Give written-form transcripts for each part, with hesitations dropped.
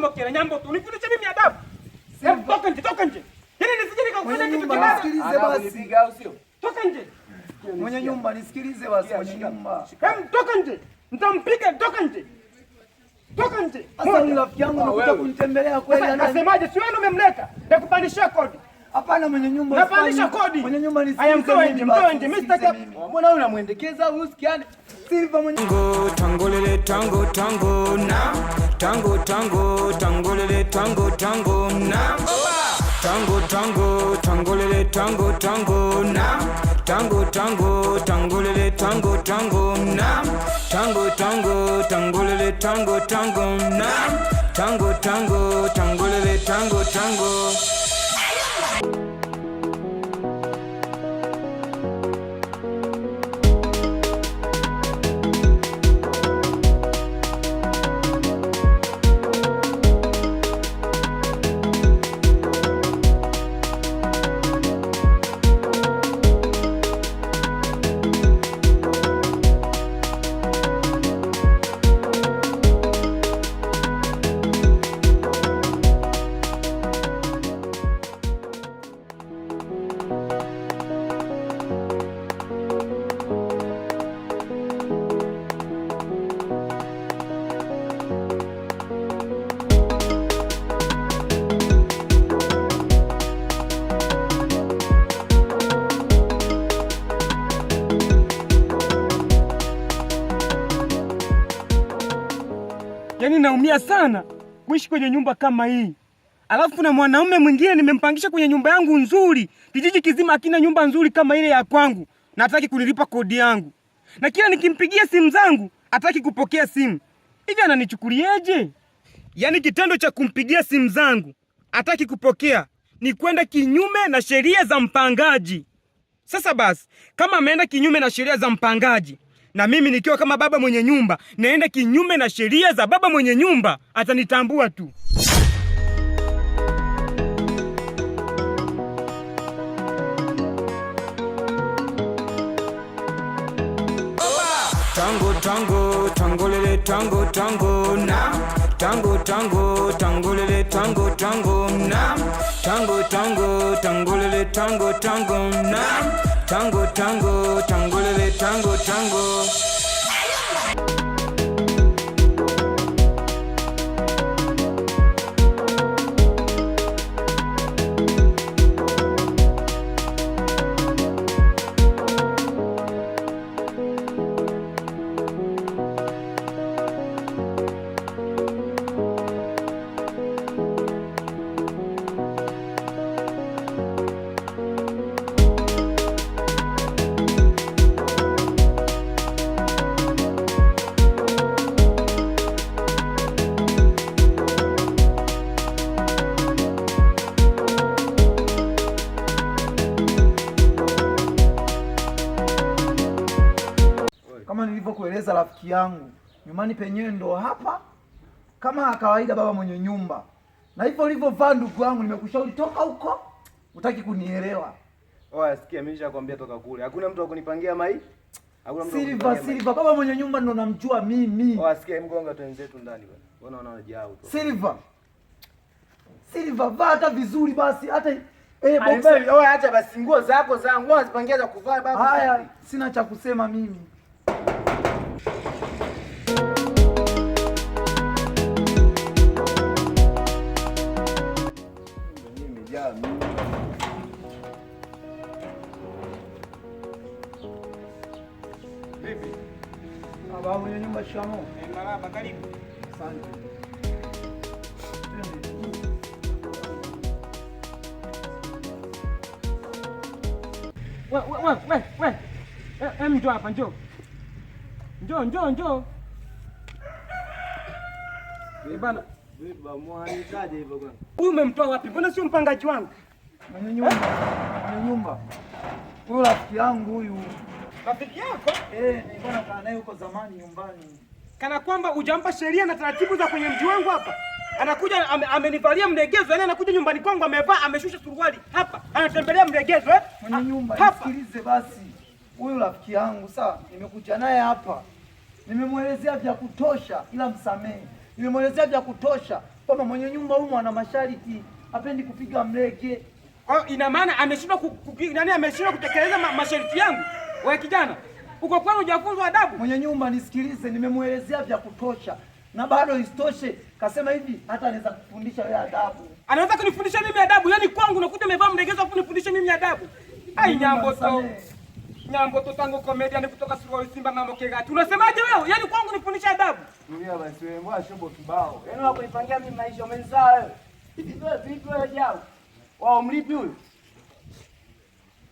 mokera nyambo tu. Unifundisha mimi adabu. Hebu toka nje, toka nje. Yaani nisije nikakufanya kitu kibaya. Nisikilize basi. Au sio? Toka nje. Mwenye nyumba nisikilize basi mwenye nyumba. Hebu toka nje. Nitampiga, toka nje. Toka nje. Sasa ni rafiki yangu anakuja kunitembelea kweli. Anasemaje? Si wewe umemleta. Nakupandishia kodi. Hapana mwenye nyumba. Napandisha kodi. Mwenye nyumba nisikilize. Mtoe nje. Mimi sitaki. Mbona wewe unamwendekeza au usikiane? Silva mwenye Tangolele tango tango na tango tango tangolele tango tango na tango tango tangolele tango tango na tango tango tangolele tango tango na tango tango tangolele tango tango na tango tango tangolele tango tango. Yaani naumia sana kuishi kwenye nyumba kama hii. Alafu na mwanaume mwingine nimempangisha kwenye nyumba yangu nzuri. Kijiji kizima hakina nyumba nzuri kama ile ya kwangu. Na hataki kunilipa kodi yangu. Na kila nikimpigia simu zangu, hataki kupokea simu. Hivi ananichukulieje? Yaani kitendo cha kumpigia simu zangu, hataki kupokea, ni kwenda kinyume na sheria za mpangaji. Sasa basi, kama ameenda kinyume na sheria za mpangaji, na mimi nikiwa kama baba mwenye nyumba, naenda kinyume na sheria za baba mwenye nyumba, atanitambua tu. Tango tango tangolele tango tango na tango tango tangolele tango tango na tango tango tangolele tango tango na tango tango tangolele tango tango. kama nilivyokueleza rafiki yangu, nyumbani penyewe ndo hapa kama kawaida, baba mwenye nyumba. Na hivyo ulivyovaa ndugu yangu, nimekushauri toka huko, utaki kunielewa. Oya sikia, mimi nishakwambia toka kule. Hakuna mtu akunipangia mai. Hakuna mtu Silva, baba mwenye nyumba ndo namjua mimi. Oya sikia, mgonga twenzetu ndani bwana. Unaona unajaa huko. Silva, vaa hata vizuri basi, hata boxer. Oya acha basi nguo zako zangu, unazipangia za kuvaa baba. Haya, sina cha kusema mimi. Vipi? Baba mwenye nyumba, shikamoo. Marhaba, karibu. Asante. We, njoo hapa, njoo. Njoo. Bana, Vipi mwanitaje hivyo bwana? huyu umemtoa wapi? Mbona sio mpangaji wangu? Mwenye nyumba. Huyu rafiki yangu huyu. Rafiki yako? Nilikuwa nakaa naye huko zamani nyumbani. Kana kwamba hujampa sheria na taratibu za kwenye mji wangu hapa. Anakuja amenivalia mlegezo, yani anakuja nyumbani kwangu amevaa, ameshusha suruali hapa. Anatembelea mlegezo Mwenye nyumba, nisikilize basi. Huyu rafiki yangu sawa, nimekuja naye hapa. Nimemwelezea vya kutosha, ila msamehe. Nimemwelezea vya kutosha kwamba mwenye nyumba huyu ana masharti, hapendi kupiga mlege. Ina maana ameshindwa ameshindwa kutekeleza masharti yangu. Wewe kijana, uko kwani hujafunzwa adabu? Mwenye nyumba nisikilize, nimemuelezea vya kutosha. Na bado isitoshe, kasema hivi hata anaweza kufundisha wewe adabu. Anaweza kunifundisha mimi adabu? Yaani kwangu unakuja umevaa mlegezo kunifundisha mimi adabu? Ai Nyambo to tango comedian kutoka Suruali Simba mambo kegati. Unasemaje wewe? Yaani kwangu nifundisha adabu? Dunia basi wewe mbona shobo kibao. Yaani wako nipangia mimi maisha umenzaa wewe. Hivi wewe vipi wewe jao? Wao mlipi huyo?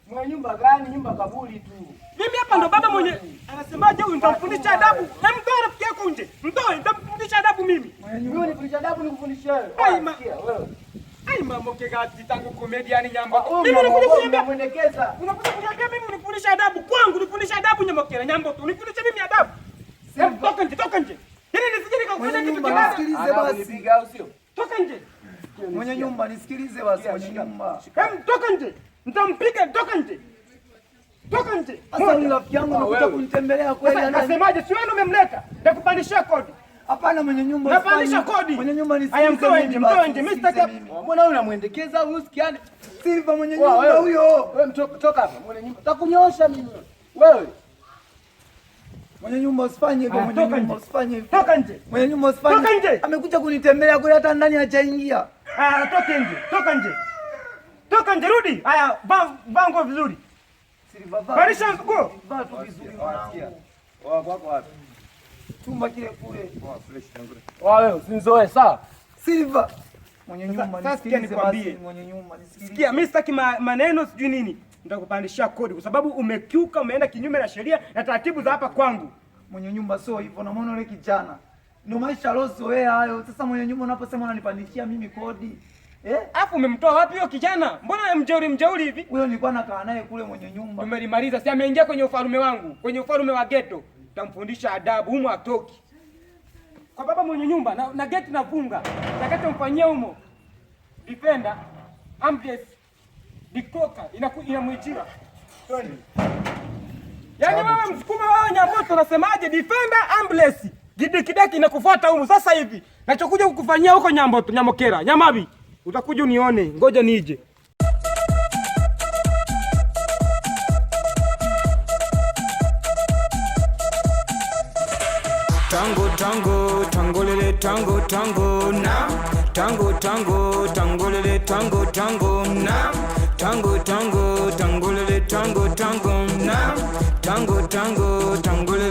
Mwenye nyumba gani? Nyumba kaburi tu. Mimi hapa ndo baba mwenye anasemaje huyu nitamfundisha adabu? Na mtoe rafiki yako nje. Mtoe nitamfundisha adabu mimi. Mimi nifundisha adabu nikufundisha wewe. Wewe. Ai mambo kegati tango comedian Nyambo. Mimi nakuja kuniambia mwendekeza. Unakuja kuniambia mimi unifundisha adabu kwangu, nifundisha adabu Nyamokera Nyambo tu. Unifundisha mimi adabu. Toka nje, toka nje. Yaani nisije nikakufanya kitu kibaya. Nisikilize basi. Nipiga au sio? Toka nje. Mwenye nyumba nisikilize basi mwenye nyumba. Toka nje. Nitampiga toka nje. Toka nje. Sasa ni rafiki yangu anakuja kunitembelea kweli. Anasemaje? Si wewe umemleta. Nitakupandishia kodi. Hapana mwenye nyumba. Napandisha kodi. Mwenye nyumba nisikilize. Mtoe nje. Mimi sitaki. Mbona wewe unamwendekeza huyu sikiani? Silva mwenye nyumba huyo. Wewe toka hapa mwenye nyumba. Takunyoosha mimi. Wewe. Mwenye nyumba usifanye hivyo, mwenye nyumba usifanye hivyo. Toka nje. Mwenye nyumba usifanye. Toka nje. Amekuja kunitembelea kule hata ndani hajaingia. Toka nje. Toka nje. Toka nje rudi. Haya, vaa nguo vizuri. Silva vaa. Barisha nguo. Vaa tu vizuri mwanangu. Wako wapi? Chumba kile kule. Fresh tangu. Wewe usinizoe sawa? Silva. Mwenye nyumba Sasa sikia nikwambie. Mwenye nyumba nisikilize. Sikia, mimi sitaki maneno sijui nini. Nitakupandishia kodi kwa sababu umekiuka, umeenda kinyume na sheria na taratibu za hapa kwangu. Mwenye nyumba sio hivyo, na muone yule kijana. Ndio maisha lozoea hayo. Sasa mwenye nyumba unaposema unanipandishia mimi kodi. Alafu umemtoa wapi huyo kijana? Mbona mjeuri hivi? Huyo nilikuwa nakaa naye kule mwenye nyumba. Umelimaliza, si ameingia kwenye ufalme wangu, kwenye ufalme wa ghetto. Nitamfundisha adabu, humo atoki. Kwa baba mwenye nyumba na geti nafunga. Nataka mfanyie humo. Defender, ambulance, dikoka inamuitia. Yaani wewe msukuma wewe Nyamoto unasemaje? Defender, ambulance, kidaki inakufuata humo sasa hivi. Nachokuja kukufanyia huko Nyamboto, Nyamokera, Nyamabi. Utakuja unione, ngoja nije. Tangolele tango na tangolele tango na tangolele tango na tangolele